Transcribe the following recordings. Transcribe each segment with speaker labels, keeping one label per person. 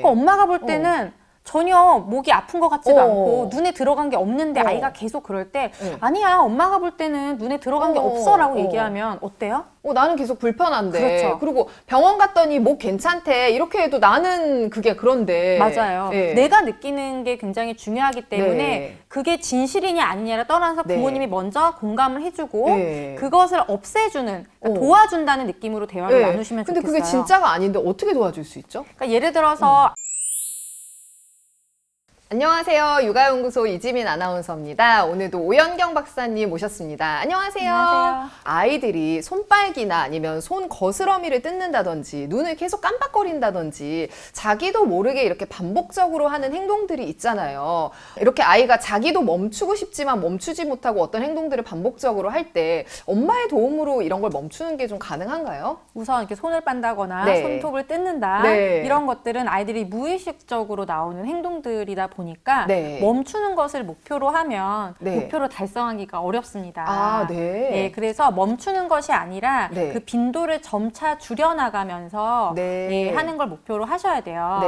Speaker 1: 엄마가 볼 때는 전혀 목이 아픈 것 같지도 않고 눈에 들어간 게 없는데 아이가 계속 그럴 때 아니야, 엄마가 볼 때는 눈에 들어간 게 없어 라고 얘기하면 어때요?
Speaker 2: 나는 계속 불편한데.
Speaker 1: 그렇죠.
Speaker 2: 그리고 병원 갔더니 목 괜찮대. 이렇게 해도 나는 그게 그런데.
Speaker 1: 맞아요.
Speaker 2: 네.
Speaker 1: 내가 느끼는 게 굉장히 중요하기 때문에
Speaker 2: 네.
Speaker 1: 그게 진실이냐 아니냐를 떠나서 부모님이 먼저 공감을 해주고 그것을 없애주는, 그러니까 도와준다는 느낌으로 대화를 나누시면
Speaker 2: 근데
Speaker 1: 좋겠어요.
Speaker 2: 그게 진짜가 아닌데 어떻게 도와줄 수 있죠?
Speaker 1: 그러니까 예를 들어서
Speaker 2: 안녕하세요. 육아연구소 이지민 아나운서입니다. 오늘도 오연경 박사님 모셨습니다. 안녕하세요.
Speaker 1: 안녕하세요.
Speaker 2: 아이들이 손빨기나 아니면 손 거스러미를 뜯는다든지 눈을 계속 깜빡거린다든지 자기도 모르게 이렇게 반복적으로 하는 행동들이 있잖아요. 이렇게 아이가 자기도 멈추고 싶지만 멈추지 못하고 어떤 행동들을 반복적으로 할 때 엄마의 도움으로 이런 걸 멈추는 게 좀 가능한가요?
Speaker 1: 우선 이렇게 손을 빤다거나 손톱을 뜯는다 이런 것들은 아이들이 무의식적으로 나오는 행동들이다 보니까 멈추는 것을 목표로 하면 목표를 달성하기가 어렵습니다. 네, 그래서 멈추는 것이 아니라 그 빈도를 점차 줄여나가면서 하는 걸 목표로 하셔야 돼요.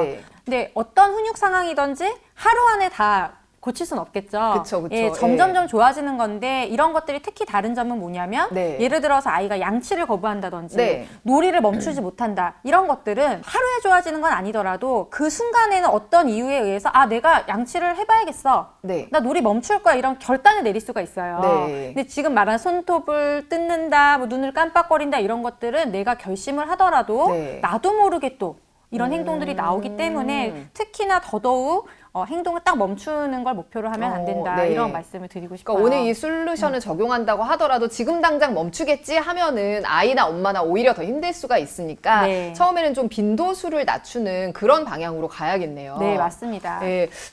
Speaker 1: 근데 어떤 훈육 상황이든지 하루 안에 다 고칠 순 없겠죠.
Speaker 2: 그쵸.
Speaker 1: 점점점 좋아지는 건데 이런 것들이 특히 다른 점은 뭐냐면 예를 들어서 아이가 양치를 거부한다든지 놀이를 멈추지 못한다 이런 것들은 하루에 좋아지는 건 아니더라도 그 순간에는 어떤 이유에 의해서 내가 양치를 해봐야겠어. 나 놀이 멈출 거야 이런 결단을 내릴 수가 있어요. 근데 지금 말한 손톱을 뜯는다, 뭐 눈을 깜빡거린다 이런 것들은 내가 결심을 하더라도 나도 모르게 또 이런 행동들이 나오기 때문에 특히나 더더욱 행동을 딱 멈추는 걸 목표로 하면 안 된다. 이런 말씀을 드리고 싶어요.
Speaker 2: 그러니까 오늘 이 솔루션을 적용한다고 하더라도 지금 당장 멈추겠지 하면은 아이나 엄마나 오히려 더 힘들 수가 있으니까 처음에는 좀 빈도수를 낮추는 그런 방향으로 가야겠네요.
Speaker 1: 네, 맞습니다.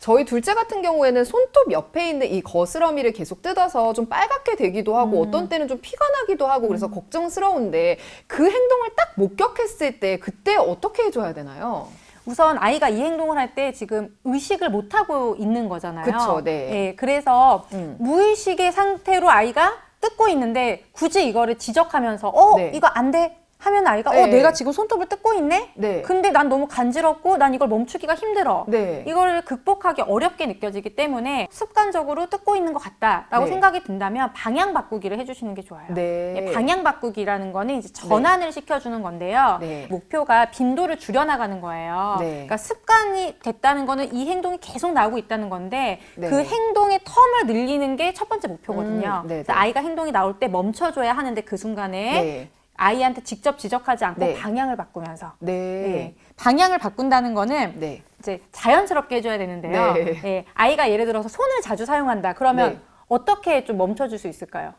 Speaker 2: 저희 둘째 같은 경우에는 손톱 옆에 있는 이 거스러미를 계속 뜯어서 좀 빨갛게 되기도 하고 어떤 때는 좀 피가 나기도 하고 그래서 걱정스러운데 그 행동을 딱 목격했을 때 그때 어떻게 해줘야 되나요?
Speaker 1: 우선 아이가 이 행동을 할 때 지금 의식을 못하고 있는 거잖아요.
Speaker 2: 그쵸,
Speaker 1: 그래서 무의식의 상태로 아이가 뜯고 있는데 굳이 이거를 지적하면서 이거 안 돼. 하면 아이가 내가 지금 손톱을 뜯고 있네? 근데 난 너무 간지럽고 난 이걸 멈추기가 힘들어. 이걸 극복하기 어렵게 느껴지기 때문에 습관적으로 뜯고 있는 것 같다라고 생각이 든다면 방향 바꾸기를 해주시는 게 좋아요. 방향 바꾸기라는 거는 이제 전환을 시켜주는 건데요. 목표가 빈도를 줄여나가는 거예요. 그러니까 습관이 됐다는 거는 이 행동이 계속 나오고 있다는 건데 그 행동의 텀을 늘리는 게 첫 번째 목표거든요. 그래서 아이가 행동이 나올 때 멈춰줘야 하는데 그 순간에 아이한테 직접 지적하지 않고 방향을 바꾸면서 방향을 바꾼다는 거는 이제 자연스럽게 해줘야 되는데요. 아이가 예를 들어서 손을 자주 사용한다 그러면 어떻게 좀 멈춰줄 수 있을까요?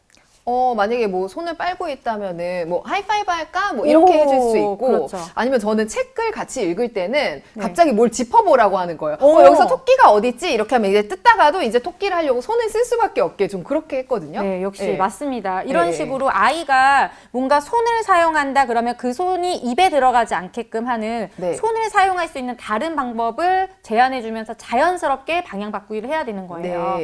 Speaker 2: 만약에 뭐 손을 빨고 있다면은 뭐 하이파이브 할까? 뭐 이렇게 해줄 수 있고 아니면 저는 책을 같이 읽을 때는 갑자기 뭘 짚어보라고 하는 거예요. 여기서 토끼가 어딨지? 이렇게 하면 이제 뜯다가도 이제 토끼를 하려고 손을 쓸 수밖에 없게 좀 그렇게 했거든요.
Speaker 1: 역시 맞습니다. 이런 식으로 아이가 뭔가 손을 사용한다 그러면 그 손이 입에 들어가지 않게끔 하는 손을 사용할 수 있는 다른 방법을 제안해주면서 자연스럽게 방향 바꾸기를 해야 되는 거예요.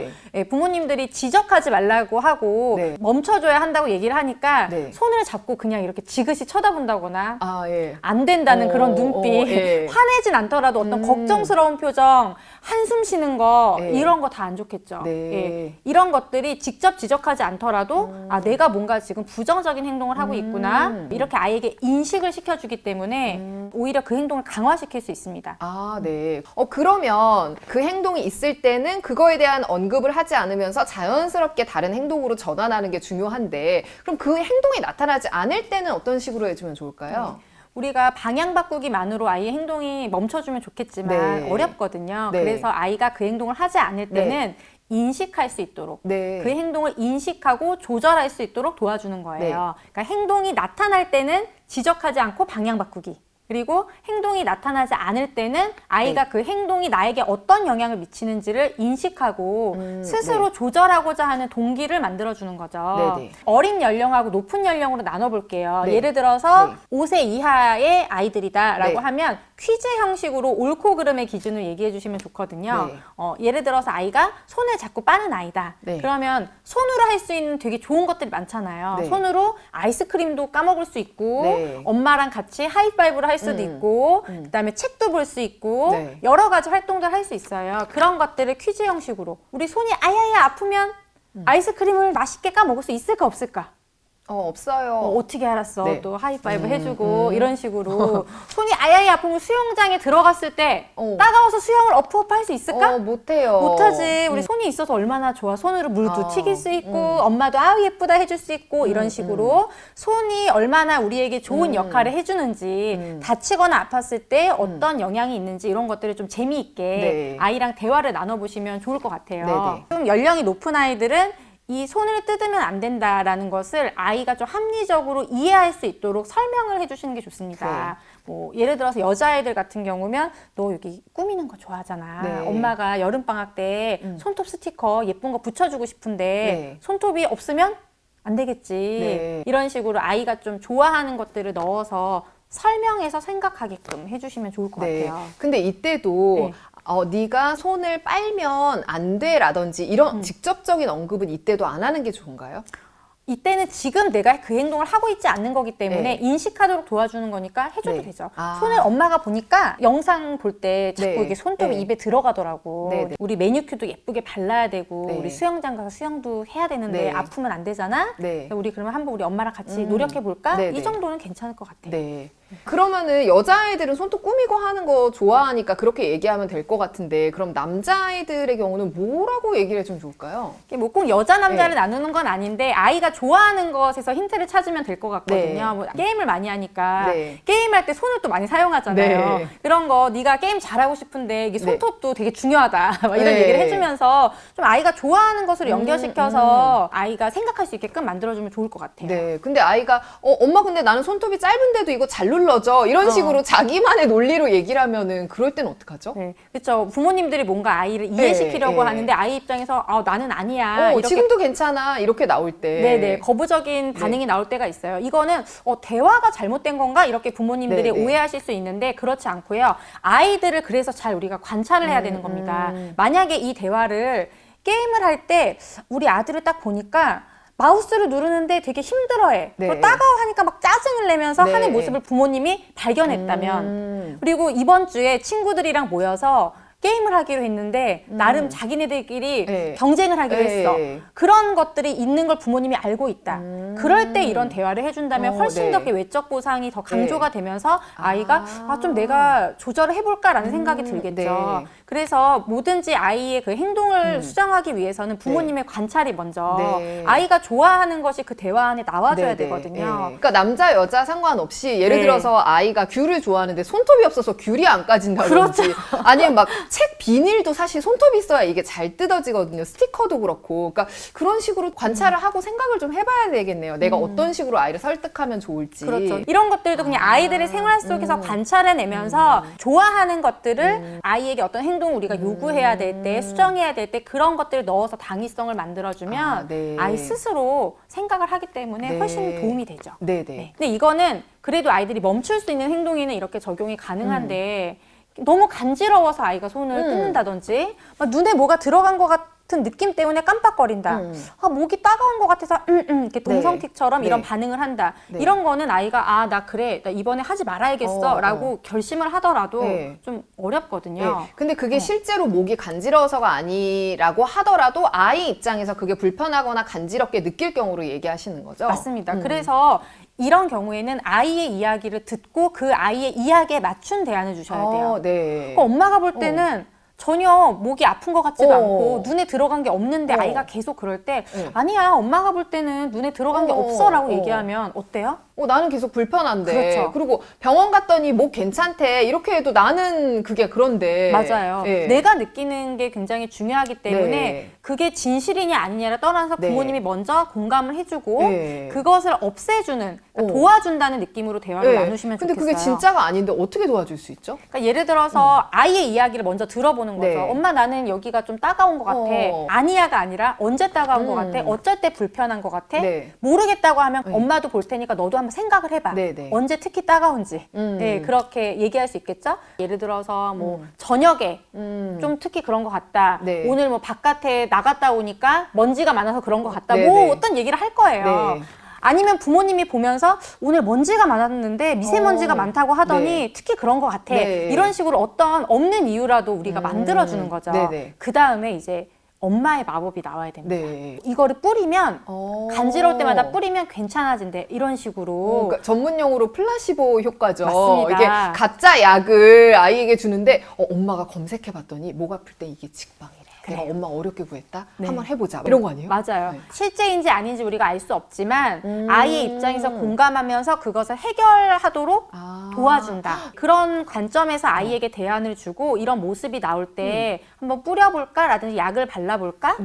Speaker 1: 부모님들이 지적하지 말라고 하고 멈춰줘야 한다고 얘기를 하니까 손을 잡고 그냥 이렇게 지그시 쳐다본다거나 안 된다는 그런 눈빛, 화내진 않더라도 어떤 걱정스러운 표정, 한숨 쉬는 거 이런 거 다 안 좋겠죠. 이런 것들이 직접 지적하지 않더라도 내가 뭔가 지금 부정적인 행동을 하고 있구나 이렇게 아이에게 인식을 시켜주기 때문에 오히려 그 행동을 강화시킬 수 있습니다.
Speaker 2: 그러면 그 행동이 있을 때는 그거에 대한 언급을 하지 않으면서 자연스럽게 다른 행동으로 전환하는 게 중요한데 그럼 그 행동이 나타나지 않을 때는 어떤 식으로 해주면 좋을까요?
Speaker 1: 우리가 방향 바꾸기만으로 아이의 행동이 멈춰주면 좋겠지만 어렵거든요. 그래서 아이가 그 행동을 하지 않을 때는 인식할 수 있도록 그 행동을 인식하고 조절할 수 있도록 도와주는 거예요. 그러니까 행동이 나타날 때는 지적하지 않고 방향 바꾸기. 그리고 행동이 나타나지 않을 때는 아이가 그 행동이 나에게 어떤 영향을 미치는지를 인식하고 스스로 조절하고자 하는 동기를 만들어주는 거죠. 어린 연령하고 높은 연령으로 나눠볼게요. 예를 들어서 5세 이하의 아이들이다라고 하면 퀴즈 형식으로 옳고 그름의 기준을 얘기해 주시면 좋거든요. 예를 들어서 아이가 손을 자꾸 빠는 아이다. 그러면 손으로 할 수 있는 되게 좋은 것들이 많잖아요. 손으로 아이스크림도 까먹을 수 있고 엄마랑 같이 하이파이브를 할 수도 있고 그다음에 책도 볼 수 있고
Speaker 2: 네.
Speaker 1: 여러 가지 활동들 할 수 있어요. 그런 것들을 퀴즈 형식으로 우리 손이 아야야 아프면 아이스크림을 맛있게 까먹을 수 있을까 없을까?
Speaker 2: 없어요.
Speaker 1: 어떻게 알았어?
Speaker 2: 네.
Speaker 1: 또 하이파이브 해주고 이런 식으로 손이 아야야 아프면 수영장에 들어갔을 때 따가워서 수영을 어프어프 할 수 있을까?
Speaker 2: 못해요.
Speaker 1: 못하지. 우리 손이 있어서 얼마나 좋아. 손으로 물도 튀길 수 있고 엄마도 아우 예쁘다 해줄 수 있고 이런 식으로 손이 얼마나 우리에게 좋은 역할을 해주는지 다치거나 아팠을 때 어떤 영향이 있는지 이런 것들을 좀 재미있게
Speaker 2: 네.
Speaker 1: 아이랑 대화를 나눠보시면 좋을 것 같아요.
Speaker 2: 네네.
Speaker 1: 좀 연령이 높은 아이들은 이 손을 뜯으면 안 된다라는 것을 아이가 좀 합리적으로 이해할 수 있도록 설명을 해주시는 게 좋습니다. 뭐 예를 들어서 여자아이들 같은 경우면 너 여기 꾸미는 거 좋아하잖아.
Speaker 2: 네.
Speaker 1: 엄마가 여름방학 때 손톱 스티커 예쁜 거 붙여주고 싶은데
Speaker 2: 네.
Speaker 1: 손톱이 없으면 안 되겠지.
Speaker 2: 네.
Speaker 1: 이런 식으로 아이가 좀 좋아하는 것들을 넣어서 설명해서 생각하게끔 해주시면 좋을 것
Speaker 2: 네.
Speaker 1: 같아요.
Speaker 2: 근데 이때도
Speaker 1: 네.
Speaker 2: 네가 손을 빨면 안 돼라든지 이런 직접적인 언급은 이때도 안 하는 게 좋은가요?
Speaker 1: 이때는 지금 내가 그 행동을 하고 있지 않는 거기 때문에
Speaker 2: 네.
Speaker 1: 인식하도록 도와주는 거니까 해줘도
Speaker 2: 네.
Speaker 1: 되죠.
Speaker 2: 아.
Speaker 1: 손을 엄마가 보니까 영상 볼 때 자꾸
Speaker 2: 네.
Speaker 1: 이게 손톱이
Speaker 2: 네.
Speaker 1: 입에 들어가더라고.
Speaker 2: 네, 네.
Speaker 1: 우리 매니큐도 예쁘게 발라야 되고
Speaker 2: 네.
Speaker 1: 우리 수영장 가서 수영도 해야 되는데
Speaker 2: 네.
Speaker 1: 아프면 안 되잖아.
Speaker 2: 네.
Speaker 1: 우리 그러면 한번 우리 엄마랑 같이 노력해 볼까?
Speaker 2: 네,
Speaker 1: 이
Speaker 2: 네.
Speaker 1: 정도는 괜찮을 것 같아요.
Speaker 2: 네. 그러면은 여자아이들은 손톱 꾸미고 하는 거 좋아하니까 그렇게 얘기하면 될 것 같은데 그럼 남자아이들의 경우는 뭐라고 얘기를 해주면 좋을까요?
Speaker 1: 이게 뭐 꼭 여자 남자를
Speaker 2: 네.
Speaker 1: 나누는 건 아닌데 아이가 좋아하는 것에서 힌트를 찾으면 될 것 같거든요.
Speaker 2: 네.
Speaker 1: 뭐 게임을 많이 하니까
Speaker 2: 네.
Speaker 1: 게임할 때 손을 또 많이 사용하잖아요.
Speaker 2: 네.
Speaker 1: 그런 거 네가 게임 잘하고 싶은데 이게 손톱도 되게 중요하다. 막 이런
Speaker 2: 네.
Speaker 1: 얘기를 해주면서 좀 아이가 좋아하는 것으로 연결시켜서 아이가 생각할 수 있게끔 만들어주면 좋을 것 같아요.
Speaker 2: 네. 근데 아이가 엄마 근데 나는 손톱이 짧은데도 이거 잘 눌러져 이런 식으로 자기만의 논리로 얘기를 하면은 그럴 땐 어떡하죠?
Speaker 1: 네, 그렇죠. 부모님들이 뭔가 아이를 이해시키려고
Speaker 2: 네.
Speaker 1: 하는데 아이 입장에서 나는 아니야. 이렇게
Speaker 2: 지금도 괜찮아 이렇게 나올 때
Speaker 1: 네네 거부적인 반응이 나올 때가 있어요. 이거는 대화가 잘못된 건가 이렇게 부모님들이
Speaker 2: 네네.
Speaker 1: 오해하실 수 있는데 그렇지 않고요. 아이들을 그래서 잘 우리가 관찰을 해야 되는 겁니다. 만약에 이 대화를 게임을 할 때 우리 아들을 딱 보니까 마우스를 누르는데 되게 힘들어해.
Speaker 2: 네.
Speaker 1: 그리고 따가워하니까 막 짜증을 내면서
Speaker 2: 네.
Speaker 1: 하는 모습을 부모님이 발견했다면 그리고 이번 주에 친구들이랑 모여서 게임을 하기로 했는데 나름 자기네들끼리
Speaker 2: 네.
Speaker 1: 경쟁을 하기로
Speaker 2: 네.
Speaker 1: 했어. 그런 것들이 있는 걸 부모님이 알고 있다. 그럴 때 이런 대화를 해준다면 훨씬
Speaker 2: 네.
Speaker 1: 더 외적 보상이 더 강조가 되면서 아이가 좀 내가 조절을 해볼까라는 생각이 들겠죠.
Speaker 2: 네.
Speaker 1: 그래서 뭐든지 아이의 그 행동을 수정하기 위해서는 부모님의 관찰이 먼저
Speaker 2: 네.
Speaker 1: 아이가 좋아하는 것이 그 대화 안에 나와줘야
Speaker 2: 네네.
Speaker 1: 되거든요.
Speaker 2: 네. 그러니까 남자 여자 상관없이 예를
Speaker 1: 네.
Speaker 2: 들어서 아이가 귤을 좋아하는데 손톱이 없어서 귤이 안 까진다든지
Speaker 1: 그렇죠.
Speaker 2: 아니면 막 책 비닐도 사실 손톱이 있어야 이게 잘 뜯어지거든요. 스티커도 그렇고 그러니까 그런 식으로 관찰을 하고 생각을 좀 해봐야 되겠네요. 내가 어떤 식으로 아이를 설득하면 좋을지.
Speaker 1: 그렇죠. 이런 것들도 그냥 아이들의 생활 속에서 관찰해내면서 좋아하는 것들을 아이에게 어떤 행동을 우리가 요구해야 될 때, 수정해야 될 때 그런 것들을 넣어서 당위성을 만들어주면
Speaker 2: 네.
Speaker 1: 아이 스스로 생각을 하기 때문에
Speaker 2: 네.
Speaker 1: 훨씬 도움이 되죠.
Speaker 2: 네네.
Speaker 1: 네. 근데 이거는 그래도 아이들이 멈출 수 있는 행동에는 이렇게 적용이 가능한데 너무 간지러워서 아이가 손을 뜯는다든지 막 눈에 뭐가 들어간 것 같은 느낌 때문에 깜빡거린다. 목이 따가운 것 같아서 이렇게 동성틱처럼
Speaker 2: 네.
Speaker 1: 이런
Speaker 2: 네.
Speaker 1: 반응을 한다.
Speaker 2: 네.
Speaker 1: 이런 거는 아이가 나 그래 나 이번에 하지 말아야겠어 라고 결심을 하더라도
Speaker 2: 네.
Speaker 1: 좀 어렵거든요.
Speaker 2: 네. 근데 그게 실제로 목이 간지러워서가 아니라고 하더라도 아이 입장에서 그게 불편하거나 간지럽게 느낄 경우로 얘기하시는 거죠?
Speaker 1: 맞습니다. 그래서 이런 경우에는 아이의 이야기를 듣고 그 아이의 이야기에 맞춘 대안을 주셔야 돼요.
Speaker 2: 네.
Speaker 1: 그러니까 엄마가 볼 때는 전혀 목이 아픈 것 같지도
Speaker 2: 어.
Speaker 1: 않고 눈에 들어간 게 없는데 아이가 계속 그럴 때 아니야 엄마가 볼 때는 눈에 들어간 게 없어 라고 얘기하면 어때요?
Speaker 2: 나는 계속 불편한데.
Speaker 1: 그렇죠.
Speaker 2: 그리고 병원 갔더니 목 괜찮대. 이렇게 해도 나는 그게 그런데.
Speaker 1: 맞아요.
Speaker 2: 네.
Speaker 1: 내가 느끼는 게 굉장히 중요하기 때문에
Speaker 2: 네.
Speaker 1: 그게 진실이냐 아니냐를 떠나서
Speaker 2: 네.
Speaker 1: 부모님이 먼저 공감을 해주고
Speaker 2: 네.
Speaker 1: 그것을 없애주는 그러니까 도와준다는 느낌으로 대화를 나누시면
Speaker 2: 근데
Speaker 1: 좋겠어요.
Speaker 2: 그게 진짜가 아닌데 어떻게 도와줄 수 있죠?
Speaker 1: 그러니까 예를 들어서 아이의 이야기를 먼저 들어보는 거죠.
Speaker 2: 네.
Speaker 1: 엄마 나는 여기가 좀 따가운 것 같아. 아니야가 아니라 언제 따가운 것 같아? 어쩔 때 불편한 것 같아?
Speaker 2: 네.
Speaker 1: 모르겠다고 하면 엄마도 볼 테니까 너도 한번 생각을 해봐.
Speaker 2: 네, 네.
Speaker 1: 언제 특히 따가운지. 네, 그렇게 얘기할 수 있겠죠? 예를 들어서 뭐 저녁에 좀 특히 그런 것 같다.
Speaker 2: 네.
Speaker 1: 오늘 뭐 바깥에 나갔다 오니까 먼지가 많아서 그런 것 같다.
Speaker 2: 네,
Speaker 1: 뭐
Speaker 2: 네.
Speaker 1: 어떤 얘기를 할 거예요.
Speaker 2: 네.
Speaker 1: 아니면 부모님이 보면서 오늘 먼지가 많았는데 미세먼지가 많다고 하더니 특히 그런 것 같아. 이런 식으로 어떤 없는 이유라도 우리가 만들어주는 거죠. 그 다음에 이제 엄마의 마법이 나와야 됩니다. 이거를 뿌리면 간지러울 때마다 뿌리면 괜찮아진대. 이런 식으로.
Speaker 2: 그러니까 전문용어로 플라시보 효과죠.
Speaker 1: 맞습니다.
Speaker 2: 이게 가짜 약을 아이에게 주는데 엄마가 검색해봤더니 목 아플 때 이게 직방이래. 내가 엄마 어렵게 구했다? 한번 해보자. 이런 거 아니에요?
Speaker 1: 맞아요. 실제인지 아닌지 우리가 알 수 없지만 아이의 입장에서 공감하면서 그것을 해결하도록 도와준다. 그런 관점에서 아이에게 대안을 주고 이런 모습이 나올 때 한번 뿌려볼까? 라든지 약을 발라볼까?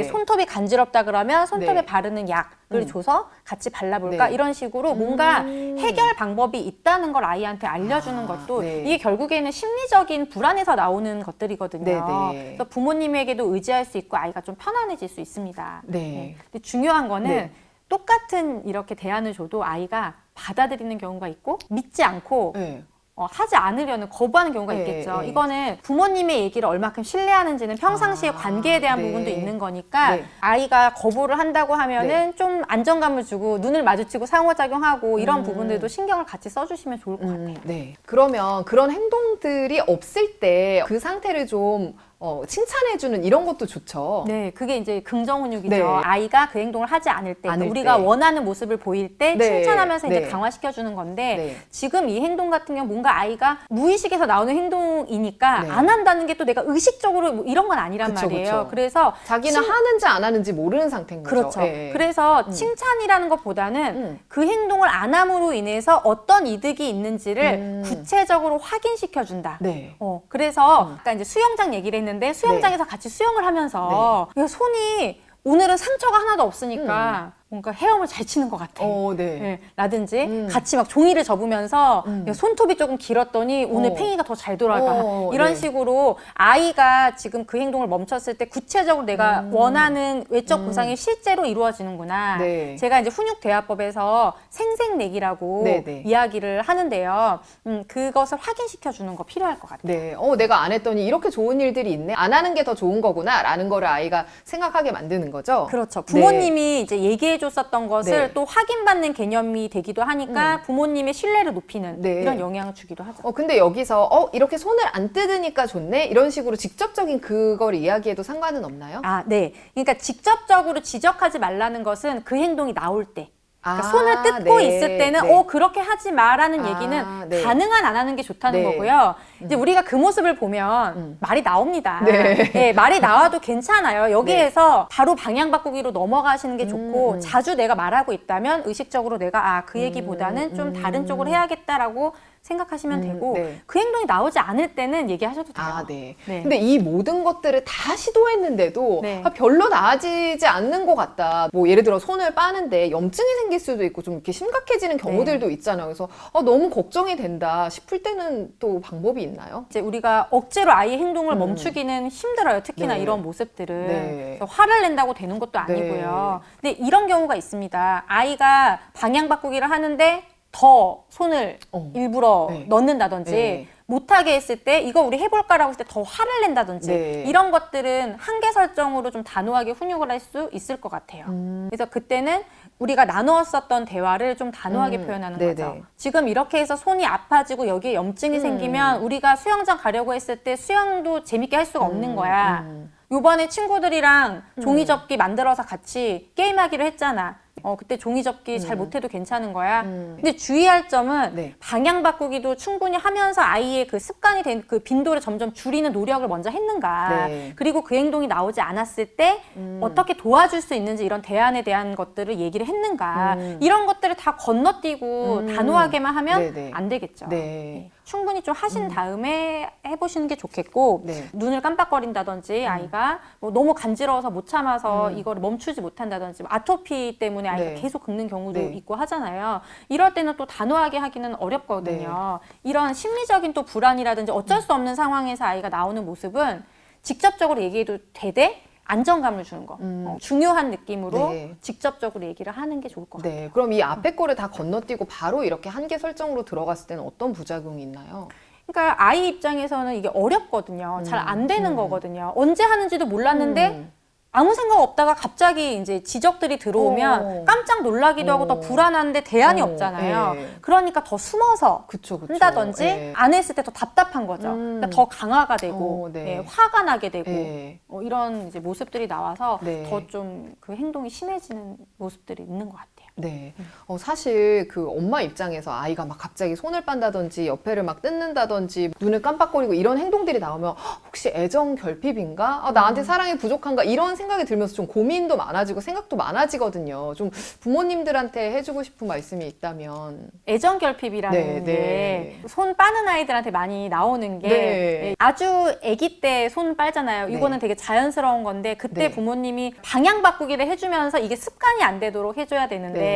Speaker 1: 손톱이 간지럽다 그러면 손톱에 바르는 약을 줘서 같이 발라볼까? 이런 식으로 뭔가 해결 방법이 있다는 걸 아이한테 알려주는 것도 이게 결국에는 심리적인 불안에서 나오는 것들이거든요. 그래서 부모님에게도 의지할 수 있고 아이가 좀 편안해질 수 있습니다. 근데 중요한 거는 똑같은 이렇게 대안을 줘도 아이가 받아들이는 경우가 있고 믿지 않고 하지 않으려는 거부하는 경우가 있겠죠. 이거는 부모님의 얘기를 얼마큼 신뢰하는지는 평상시의 관계에 대한 부분도 있는 거니까 아이가 거부를 한다고 하면은 좀 안정감을 주고 눈을 마주치고 상호작용하고 이런 부분들도 신경을 같이 써주시면 좋을 것 같아요.
Speaker 2: 그러면 그런 행동들이 없을 때 그 상태를 좀 칭찬해주는 이런 것도 좋죠.
Speaker 1: 네, 그게 이제 긍정훈육이죠. 아이가 그 행동을 하지 않을 때, 우리가 원하는 모습을 보일 때 칭찬하면서 이제 강화시켜주는 건데 지금 이 행동 같은 경우 뭔가 아이가 무의식에서 나오는 행동이니까 안 한다는 게 또 내가 의식적으로 뭐 이런 건 아니란 말이에요. 그래서
Speaker 2: 자기는 하는지 안 하는지 모르는 상태인 거죠.
Speaker 1: 그렇죠. 그래서 칭찬이라는 것보다는 그 행동을 안 함으로 인해서 어떤 이득이 있는지를 구체적으로 확인시켜준다. 그래서 아까 이제 수영장 얘기를 했는데 수영장에서 같이 수영을 하면서 손이 오늘은 상처가 하나도 없으니까 뭔가 헤엄을 잘 치는 것 같아. 라든지 같이 막 종이를 접으면서 손톱이 조금 길었더니 오늘 팽이가 더 잘 돌아가. 이런 식으로 아이가 지금 그 행동을 멈췄을 때 구체적으로 내가 원하는 외적 보상이 실제로 이루어지는구나. 제가 이제 훈육대화법에서 생생내기라고 이야기를 하는데요. 그것을 확인시켜 주는 거 필요할 것 같아요.
Speaker 2: 내가 안 했더니 이렇게 좋은 일들이 있네. 안 하는 게 더 좋은 거구나. 라는 거를 아이가 생각하게 만드는 거죠.
Speaker 1: 그렇죠. 부모님이 이제 얘기해줬었던 것을 또 확인받는 개념이 되기도 하니까 부모님의 신뢰를 높이는 이런 영향을 주기도 하죠.
Speaker 2: 근데 여기서 이렇게 손을 안 뜯으니까 좋네? 이런 식으로 직접적인 그걸 이야기해도 상관은 없나요?
Speaker 1: 네. 그러니까 직접적으로 지적하지 말라는 것은 그 행동이 나올 때. 그러니까 손을 뜯고 있을 때는 그렇게 하지 마라는 얘기는 가능한 안 하는 게 좋다는 거고요. 이제 우리가 그 모습을 보면 말이 나옵니다. 말이 나와도 괜찮아요. 여기에서 바로 방향 바꾸기로 넘어가시는 게 좋고 자주 내가 말하고 있다면 의식적으로 내가 그 얘기보다는 좀 다른 쪽으로 해야겠다라고 생각하시면 되고 그 행동이 나오지 않을 때는 얘기하셔도 돼요.
Speaker 2: 근데 이 모든 것들을 다 시도했는데도 별로 나아지지 않는 것 같다. 뭐 예를 들어 손을 빠는데 염증이 생길 수도 있고 좀 이렇게 심각해지는 경우들도 있잖아요. 그래서 너무 걱정이 된다 싶을 때는 또 방법이 있나요?
Speaker 1: 이제 우리가 억지로 아이의 행동을 멈추기는 힘들어요. 특히나 이런 모습들은. 그래서 화를 낸다고 되는 것도 아니고요. 근데 이런 경우가 있습니다. 아이가 방향 바꾸기를 하는데 더 손을 일부러 넣는다든지 못하게 했을 때 이거 우리 해볼까라고 했을 때 더 화를 낸다든지 이런 것들은 한계 설정으로 좀 단호하게 훈육을 할 수 있을 것 같아요. 그래서 그때는 우리가 나누었었던 대화를 좀 단호하게 표현하는 거죠. 지금 이렇게 해서 손이 아파지고 여기에 염증이 생기면 우리가 수영장 가려고 했을 때 수영도 재밌게 할 수가 없는 거야. 요번에 친구들이랑 종이접기 만들어서 같이 게임하기로 했잖아. 그때 종이접기 잘 못해도 괜찮은 거야. 근데 주의할 점은 방향 바꾸기도 충분히 하면서 아이의 그 습관이 된 그 빈도를 점점 줄이는 노력을 먼저 했는가. 그리고 그 행동이 나오지 않았을 때 어떻게 도와줄 수 있는지 이런 대안에 대한 것들을 얘기를 했는가. 이런 것들을 다 건너뛰고 단호하게만 하면 안 되겠죠. 충분히 좀 하신 다음에 해보시는 게 좋겠고 눈을 깜빡거린다든지 아이가 뭐 너무 간지러워서 못 참아서 이거를 멈추지 못한다든지 아토피 때문에 아이가 계속 긁는 경우도 있고 하잖아요. 이럴 때는 또 단호하게 하기는 어렵거든요. 이런 심리적인 또 불안이라든지 어쩔 수 없는 상황에서 아이가 나오는 모습은 직접적으로 얘기해도 되되 안정감을 주는 거. 중요한 느낌으로 직접적으로 얘기를 하는 게 좋을 것 같아요.
Speaker 2: 그럼 이 앞에 거를 다 건너뛰고 바로 이렇게 한계 설정으로 들어갔을 때는 어떤 부작용이 있나요?
Speaker 1: 그러니까 아이 입장에서는 이게 어렵거든요. 잘 안 되는 거거든요. 언제 하는지도 몰랐는데 아무 생각 없다가 갑자기 이제 지적들이 들어오면 깜짝 놀라기도 하고 더 불안한데 대안이 없잖아요. 그러니까 더 숨어서
Speaker 2: 그쵸.
Speaker 1: 한다든지 안 했을 때 더 답답한 거죠. 그러니까 더 강화가 되고 화가 나게 되고 이런 이제 모습들이 나와서 더 좀 그 행동이 심해지는 모습들이 있는 것 같아요.
Speaker 2: 네. 사실 그 엄마 입장에서 아이가 막 갑자기 손을 빤다든지 옆에를 막 뜯는다든지 눈을 깜빡거리고 이런 행동들이 나오면 혹시 애정 결핍인가? 나한테 사랑이 부족한가? 이런 생각이 들면서 좀 고민도 많아지고 생각도 많아지거든요. 좀 부모님들한테 해주고 싶은 말씀이 있다면.
Speaker 1: 애정 결핍이라는 게 손 빠는 아이들한테 많이 나오는 게 아주 아기 때 손 빨잖아요. 이거는 되게 자연스러운 건데 그때 부모님이 방향 바꾸기를 해주면서 이게 습관이 안 되도록 해줘야 되는데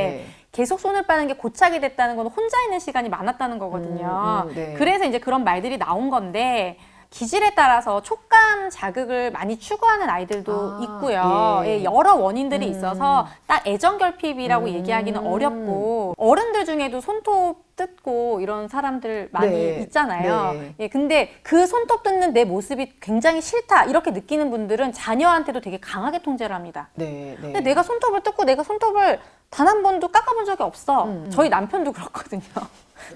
Speaker 1: 계속 손을 빠는 게 고착이 됐다는 건 혼자 있는 시간이 많았다는 거거든요. 그래서 이제 그런 말들이 나온 건데 기질에 따라서 촉감 자극을 많이 추구하는 아이들도 있고요. 여러 원인들이 있어서 딱 애정 결핍이라고 얘기하기는 어렵고 어른들 중에도 손톱 뜯고 이런 사람들 많이 있잖아요. 근데 그 손톱 뜯는 내 모습이 굉장히 싫다 이렇게 느끼는 분들은 자녀한테도 되게 강하게 통제를 합니다. 근데 내가 손톱을 뜯고 내가 손톱을 단 한 번도 깎아본 적이 없어. 저희 남편도 그렇거든요.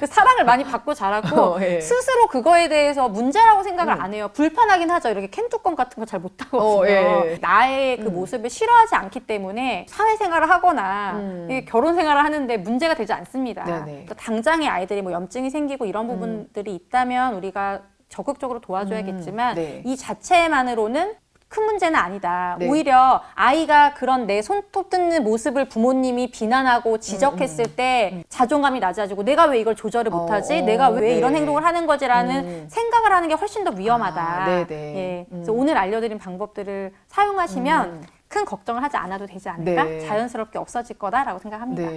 Speaker 1: 사랑을 많이 받고 자랐고 스스로 그거에 대해서 문제라고 생각을 안 해요. 불편하긴 하죠. 이렇게 캔 뚜껑 같은 거 잘 못하거든요. 나의 그 모습을 싫어하지 않기 때문에 사회생활을 하거나 결혼생활을 하는데 문제가 되지 않습니다. 당장의 아이들이 뭐 염증이 생기고 이런 부분들이 있다면 우리가 적극적으로 도와줘야겠지만 이 자체만으로는 큰 문제는 아니다. 오히려 아이가 그런 내 손톱 뜯는 모습을 부모님이 비난하고 지적했을 때 자존감이 낮아지고 내가 왜 이걸 조절을 못하지? 내가 왜 이런 행동을 하는 거지라는 생각을 하는 게 훨씬 더 위험하다. 그래서 오늘 알려드린 방법들을 사용하시면 큰 걱정을 하지 않아도 되지 않을까? 자연스럽게 없어질 거다라고 생각합니다.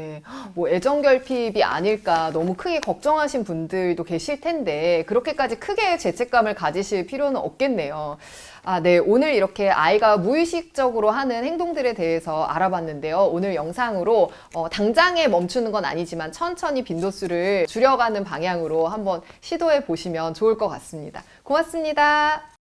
Speaker 2: 뭐 애정 결핍이 아닐까 너무 크게 걱정하신 분들도 계실 텐데 그렇게까지 크게 죄책감을 가지실 필요는 없겠네요. 오늘 이렇게 아이가 무의식적으로 하는 행동들에 대해서 알아봤는데요. 오늘 영상으로 당장에 멈추는 건 아니지만 천천히 빈도수를 줄여가는 방향으로 한번 시도해 보시면 좋을 것 같습니다. 고맙습니다.